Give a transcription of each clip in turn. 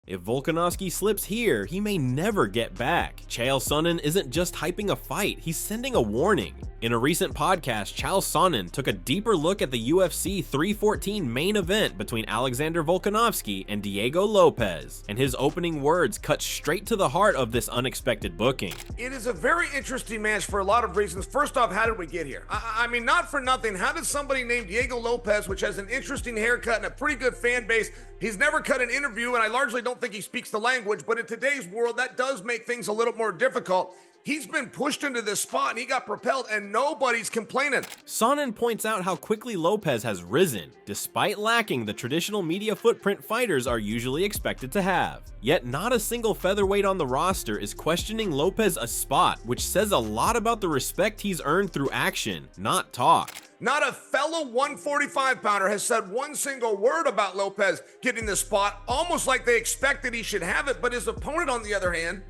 If Volkanovski slips here, he may never get back. Chael Sonnen isn't just hyping a fight, he's sending a warning. In a recent podcast, Chael Sonnen took a deeper look at the UFC 314 main event between Alexander Volkanovski and Diego Lopez, and his opening words cut straight to the heart of this unexpected booking. It is a very interesting match for a lot of reasons. First off, how did we get here? I mean, not for nothing, how did somebody named Diego Lopez, which has an interesting haircut and a pretty good fan base, he's never cut an interview, and I largely don't think he speaks the language, but in today's world, that does make things a little more difficult. He's been pushed into this spot and he got propelled and nobody's complaining. Sonnen points out how quickly Lopez has risen, despite lacking the traditional media footprint fighters are usually expected to have. Yet not a single featherweight on the roster is questioning Lopez a spot, which says a lot about the respect he's earned through action, not talk. Not a fellow 145-pounder has said one single word about Lopez getting this spot, almost like they expected he should have it, but his opponent, on the other hand,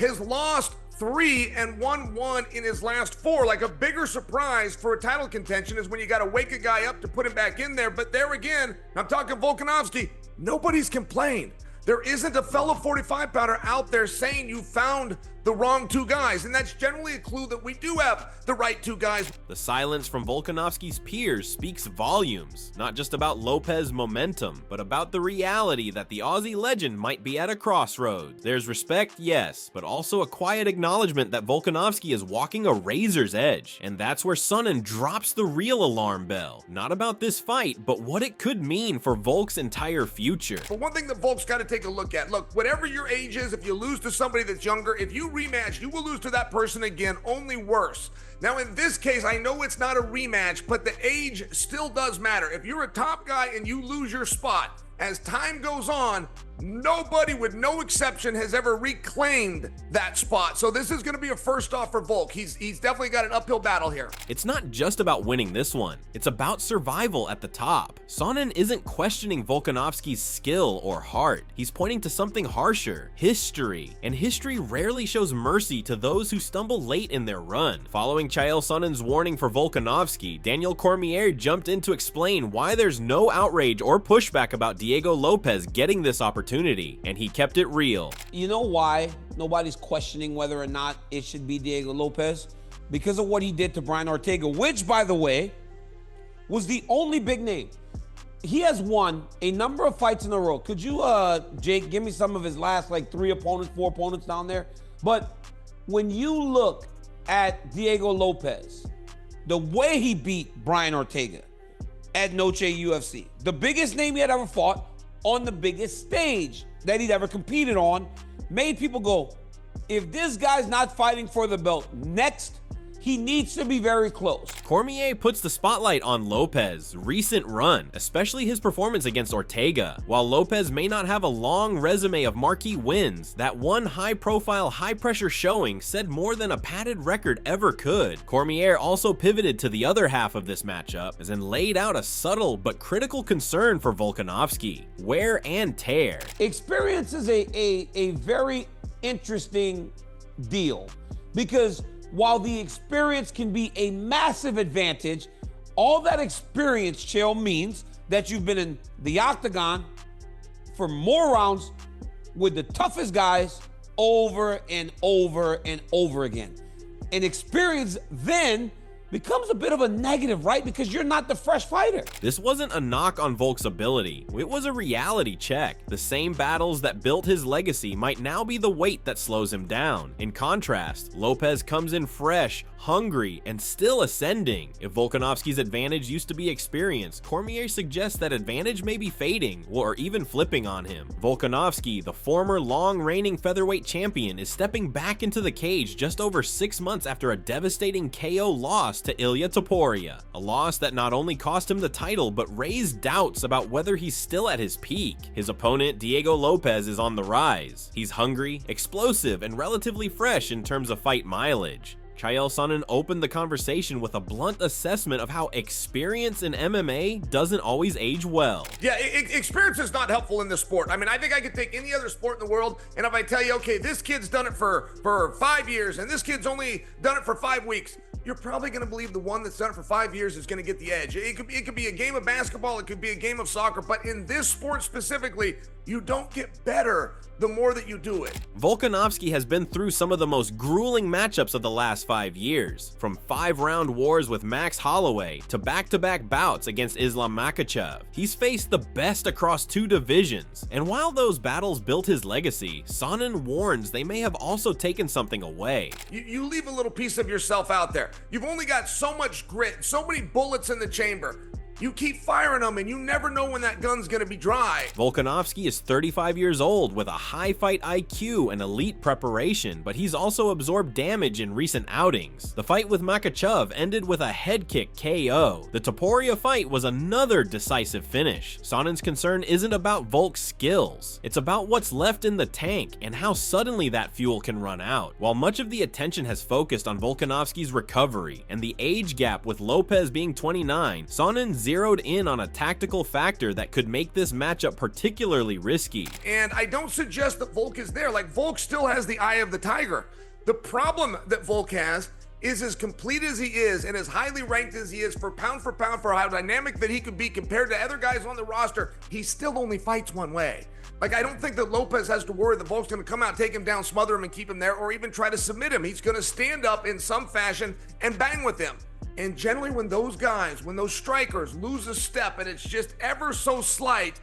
has lost 3 and won 1 in his last 4. Like, a bigger surprise for a title contention is when you got to wake a guy up to put him back in there. But there again, I'm talking Volkanovski, nobody's complained. There isn't a fellow 45-pounder out there saying you found the wrong 2 guys, and that's generally a clue that we do have the right 2 guys. The silence from Volkanovski's peers speaks volumes, not just about Lopez's momentum, but about the reality that the Aussie legend might be at a crossroads. There's respect, yes, but also a quiet acknowledgement that Volkanovski is walking a razor's edge, and that's where Sonnen drops the real alarm bell. Not about this fight, but what it could mean for Volk's entire future. But one thing that Volk's got to take a look at, look, whatever your age is, if you lose to somebody that's younger, if you rematch, you will lose to that person again, only worse. Now, in this case, I know it's not a rematch, but the age still does matter. If you're a top guy and you lose your spot, as time goes on, nobody, with no exception, has ever reclaimed that spot. So this is going to be a first off for Volk. He's definitely got an uphill battle here. It's not just about winning this one. It's about survival at the top. Sonnen isn't questioning Volkanovski's skill or heart. He's pointing to something harsher, history. And history rarely shows mercy to those who stumble late in their run. Following Chael Sonnen's warning for Volkanovski, Daniel Cormier jumped in to explain why there's no outrage or pushback about Diego Lopez getting this opportunity, and he kept it real. You know why nobody's questioning whether or not it should be Diego Lopez? Because of what he did to Brian Ortega, which, by the way, was the only big name. He has won a number of fights in a row. Could you, Jake, give me some of his last, like, 4 opponents down there? But when you look at Diego Lopez, the way he beat Brian Ortega at Noche UFC, the biggest name he had ever fought on the biggest stage that he'd ever competed on, made people go, if this guy's not fighting for the belt next, he needs to be very close. Cormier puts the spotlight on Lopez's recent run, especially his performance against Ortega. While Lopez may not have a long resume of marquee wins, that one high-profile, high-pressure showing said more than a padded record ever could. Cormier also pivoted to the other half of this matchup, as in laid out a subtle but critical concern for Volkanovski: wear and tear. Experience is a very interesting deal, because while the experience can be a massive advantage, all that experience, Chael, means that you've been in the octagon for more rounds with the toughest guys over and over and over again. And experience then becomes a bit of a negative, right? Because you're not the fresh fighter. This wasn't a knock on Volk's ability. It was a reality check. The same battles that built his legacy might now be the weight that slows him down. In contrast, Lopez comes in fresh, hungry, and still ascending. If Volkanovski's advantage used to be experience, Cormier suggests that advantage may be fading or even flipping on him. Volkanovski, the former long-reigning featherweight champion, is stepping back into the cage just over 6 months after a devastating KO loss to Ilia Topuria, a loss that not only cost him the title but raised doubts about whether he's still at his peak. His opponent, Diego Lopez, is on the rise. He's hungry, explosive, and relatively fresh in terms of fight mileage. Chael Sonnen opened the conversation with a blunt assessment of how experience in MMA doesn't always age well. Yeah, experience is not helpful in this sport. I mean, I think I could take any other sport in the world, and if I tell you, okay, this kid's done it for 5 years, and this kid's only done it for 5 weeks, you're probably going to believe the one that's done it for 5 years is going to get the edge. It could be a game of basketball, it could be a game of soccer, but in this sport specifically, you don't get better the more that you do it. Volkanovski has been through some of the most grueling matchups of the last 5 years, from 5-round wars with Max Holloway to back-to-back bouts against Islam Makhachev. He's faced the best across 2 divisions, and while those battles built his legacy, Sonnen warns they may have also taken something away. You leave a little piece of yourself out there. You've only got so much grit, so many bullets in the chamber. You keep firing them and you never know when that gun's gonna be dry. Volkanovski is 35 years old with a high fight IQ and elite preparation, but he's also absorbed damage in recent outings. The fight with Makhachev ended with a head kick KO. The Topuria fight was another decisive finish. Sonnen's concern isn't about Volk's skills. It's about what's left in the tank and how suddenly that fuel can run out. While much of the attention has focused on Volkanovski's recovery and the age gap with Lopez being 29, Sonnen zeroed in on a tactical factor that could make this matchup particularly risky. And I don't suggest that Volk is there. Like, Volk still has the eye of the tiger. The problem that Volk has is, as complete as he is and as highly ranked as he is for pound, for how dynamic that he could be compared to other guys on the roster, he still only fights one way. Like, I don't think that Lopez has to worry that Volk's going to come out, take him down, smother him, and keep him there, or even try to submit him. He's going to stand up in some fashion and bang with him. And generally when those guys, when those strikers lose a step and it's just ever so slight,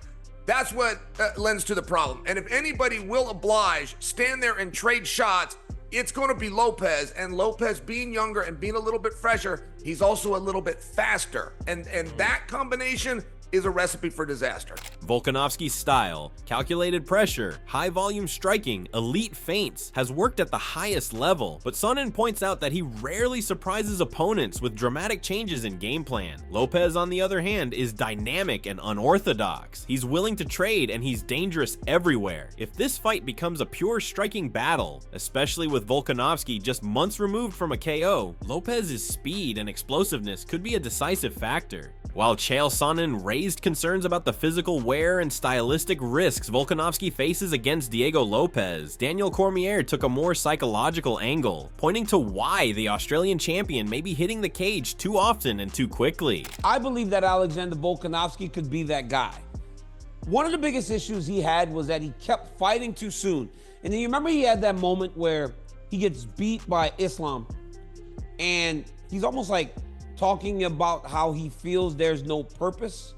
that's what lends to the problem. And if anybody will oblige, stand there and trade shots, it's going to be Lopez. And Lopez, being younger and being a little bit fresher, he's also a little bit faster. And that combination is a recipe for disaster. Volkanovski's style, calculated pressure, high volume striking, elite feints has worked at the highest level, but Sonnen points out that he rarely surprises opponents with dramatic changes in game plan. Lopez, on the other hand, is dynamic and unorthodox. He's willing to trade and he's dangerous everywhere. If this fight becomes a pure striking battle, especially with Volkanovski just months removed from a KO, Lopez's speed and explosiveness could be a decisive factor. While Chael Sonnen raised concerns about the physical wear and stylistic risks Volkanovski faces against Diego Lopez, Daniel Cormier took a more psychological angle, pointing to why the Australian champion may be hitting the cage too often and too quickly. I believe that Alexander Volkanovski could be that guy. One of the biggest issues he had was that he kept fighting too soon. And then you remember he had that moment where he gets beat by Islam and he's almost like talking about how he feels there's no purpose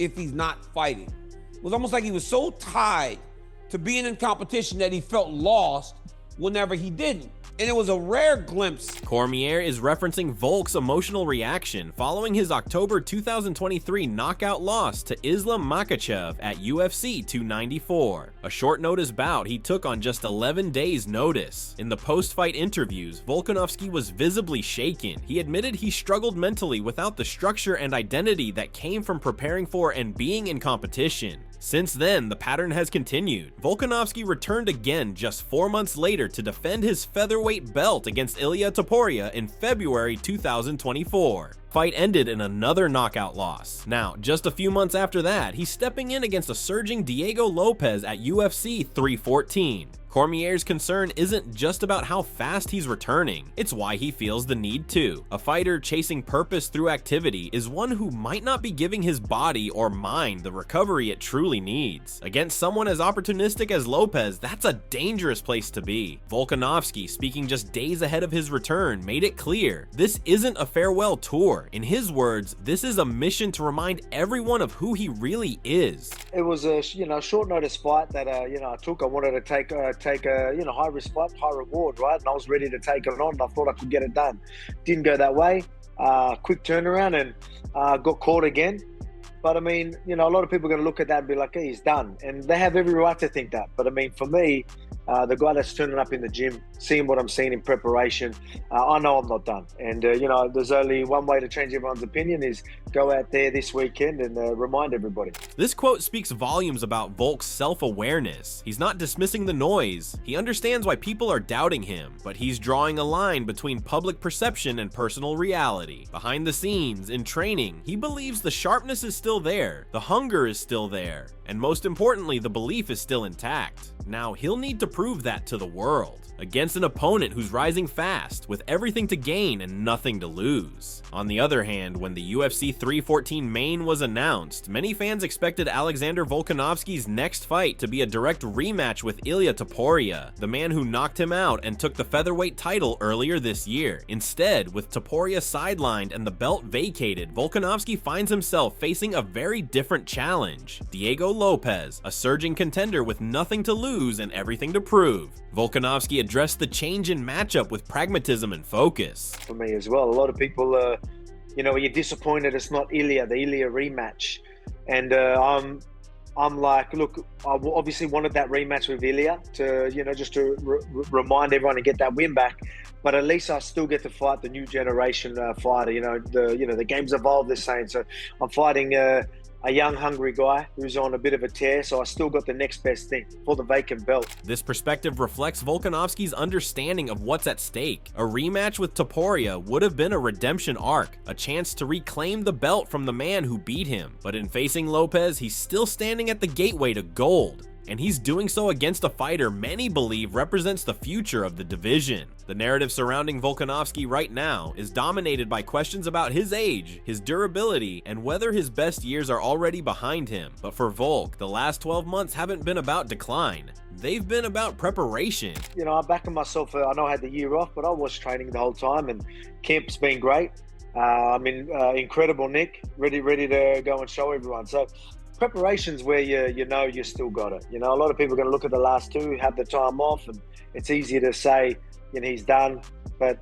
if he's not fighting. It was almost like he was so tied to being in competition that he felt lost whenever he didn't. And it was a rare glimpse. Cormier is referencing Volk's emotional reaction following his October 2023 knockout loss to Islam Makhachev at UFC 294, a short notice bout he took on just 11 days notice. In the post-fight interviews, Volkanovski was visibly shaken. He admitted he struggled mentally without the structure and identity that came from preparing for and being in competition. Since then, the pattern has continued. Volkanovski returned again just 4 months later to defend his featherweight belt against Ilia Topuria in February 2024. Fight ended in another knockout loss. Now, just a few months after that, he's stepping in against a surging Diego Lopez at UFC 314. Cormier's concern isn't just about how fast he's returning, it's why he feels the need to. A fighter chasing purpose through activity is one who might not be giving his body or mind the recovery it truly needs. Against someone as opportunistic as Lopez, that's a dangerous place to be. Volkanovski, speaking just days ahead of his return, made it clear this isn't a farewell tour. In his words, this is a mission to remind everyone of who he really is. It was a short notice fight that I took. I wanted to take a high risk fight, high reward, right? And I was ready to take it on. And I thought I could get it done. Didn't go that way. Quick turnaround and got caught again. But I mean, a lot of people are going to look at that and be like, hey, he's done. And they have every right to think that. But I mean, for me, the guy that's turning up in the gym, seeing what I'm seeing in preparation, I know I'm not done. And, there's only one way to change everyone's opinion is go out there this weekend and remind everybody. This quote speaks volumes about Volk's self-awareness. He's not dismissing the noise. He understands why people are doubting him, but he's drawing a line between public perception and personal reality. Behind the scenes, in training, he believes the sharpness is still there, the hunger is still there, and most importantly, the belief is still intact. Now, he'll need to prove that to the world, against an opponent who's rising fast, with everything to gain and nothing to lose. On the other hand, when the UFC 314 main was announced, many fans expected Alexander Volkanovski's next fight to be a direct rematch with Ilia Topuria, the man who knocked him out and took the featherweight title earlier this year. Instead, with Topuria sidelined and the belt vacated, Volkanovski finds himself facing a very different challenge: Diego Lopes, a surging contender with nothing to lose and everything to prove. Volkanovski addressed the change in matchup with pragmatism and focus. For me as well, a lot of people, you're disappointed it's not the Ilia rematch. And I'm like, look, I obviously wanted that rematch with Ilia to, just to remind everyone and get that win back. But at least I still get to fight the new generation fighter. The game's evolved, they're saying. So I'm fighting a young, hungry guy who's on a bit of a tear, so I still got the next best thing for the vacant belt. This perspective reflects Volkanovski's understanding of what's at stake. A rematch with Topuria would have been a redemption arc, a chance to reclaim the belt from the man who beat him. But in facing Lopez, he's still standing at the gateway to gold. And he's doing so against a fighter many believe represents the future of the division. The narrative surrounding Volkanovski right now is dominated by questions about his age, his durability, and whether his best years are already behind him. But for Volk, the last 12 months haven't been about decline. They've been about preparation. I'm backing myself. I know I had the year off, but I was training the whole time, and camp's been great. I'm in incredible nick, ready to go and show everyone. So preparation's where you still got it. A lot of people are going to look at the last two, have the time off, and it's easier to say, he's done. But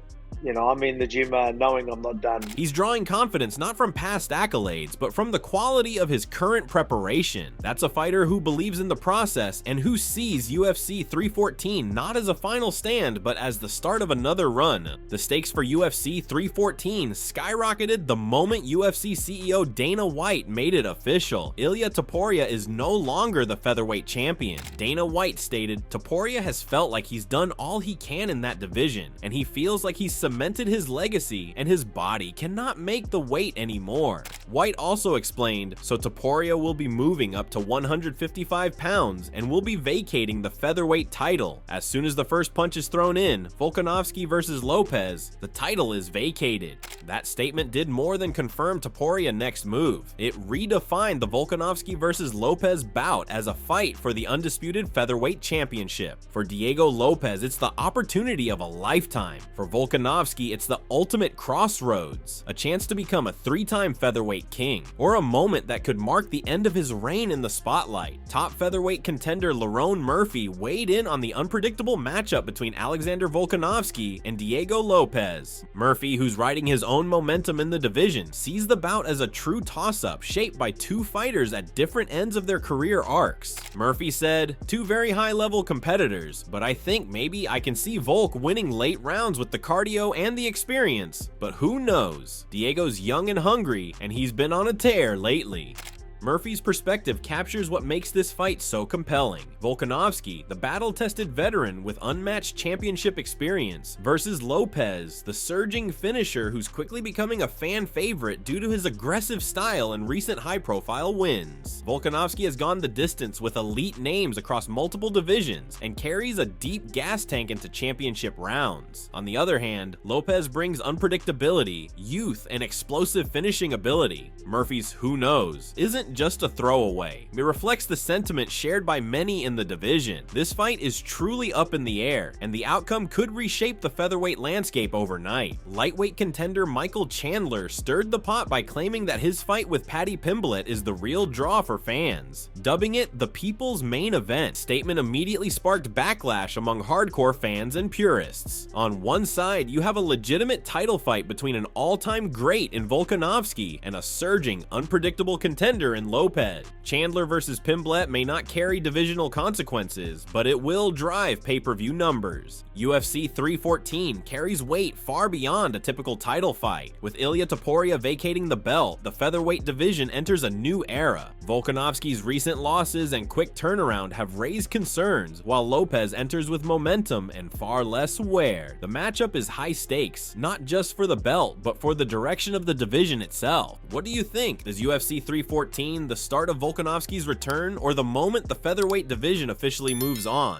I'm in the gym knowing I'm not done. He's drawing confidence not from past accolades, but from the quality of his current preparation. That's a fighter who believes in the process and who sees UFC 314 not as a final stand, but as the start of another run. The stakes for UFC 314 skyrocketed the moment UFC CEO Dana White made it official. Ilia Topuria is no longer the featherweight champion. Dana White stated, "Topuria has felt like he's done all he can in that division, and he feels like he's cemented his legacy and his body cannot make the weight anymore." White also explained, so Topuria will be moving up to 155 pounds and will be vacating the featherweight title. As soon as the first punch is thrown in, Volkanovski versus Lopez, the title is vacated. That statement did more than confirm Topuria's next move. It redefined the Volkanovski versus Lopez bout as a fight for the undisputed featherweight championship. For Diego Lopez, it's the opportunity of a lifetime. For Volkanovski, it's the ultimate crossroads, a chance to become a three-time featherweight king, or a moment that could mark the end of his reign in the spotlight. Top featherweight contender Lerone Murphy weighed in on the unpredictable matchup between Alexander Volkanovski and Diego Lopez. Murphy, who's riding his own momentum in the division, sees the bout as a true toss-up shaped by two fighters at different ends of their career arcs. Murphy said, "Two very high-level competitors, but I think maybe I can see Volk winning late rounds with the cardio and the experience, but who knows? Diego's young and hungry, and he's been on a tear lately." Murphy's perspective captures what makes this fight so compelling. Volkanovski, the battle-tested veteran with unmatched championship experience, versus Lopez, the surging finisher who's quickly becoming a fan favorite due to his aggressive style and recent high-profile wins. Volkanovski has gone the distance with elite names across multiple divisions and carries a deep gas tank into championship rounds. On the other hand, Lopez brings unpredictability, youth, and explosive finishing ability. Murphy's "who knows" isn't just a throwaway. It reflects the sentiment shared by many in the division. This fight is truly up in the air, and the outcome could reshape the featherweight landscape overnight. Lightweight contender Michael Chandler stirred the pot by claiming that his fight with Paddy Pimblett is the real draw for fans, dubbing it the people's main event. Statement immediately sparked backlash among hardcore fans and purists. On one side, you have a legitimate title fight between an all-time great in Volkanovski and a surging, unpredictable contender in Lopez. Chandler versus Pimblett may not carry divisional consequences, but it will drive pay-per-view numbers. UFC 314 carries weight far beyond a typical title fight. With Ilia Topuria vacating the belt, the featherweight division enters a new era. Volkanovski's recent losses and quick turnaround have raised concerns, while Lopez enters with momentum and far less wear. The matchup is high stakes, not just for the belt, but for the direction of the division itself. What do you think? Is UFC 314 the start of Volkanovski's return, or the moment the featherweight division officially moves on?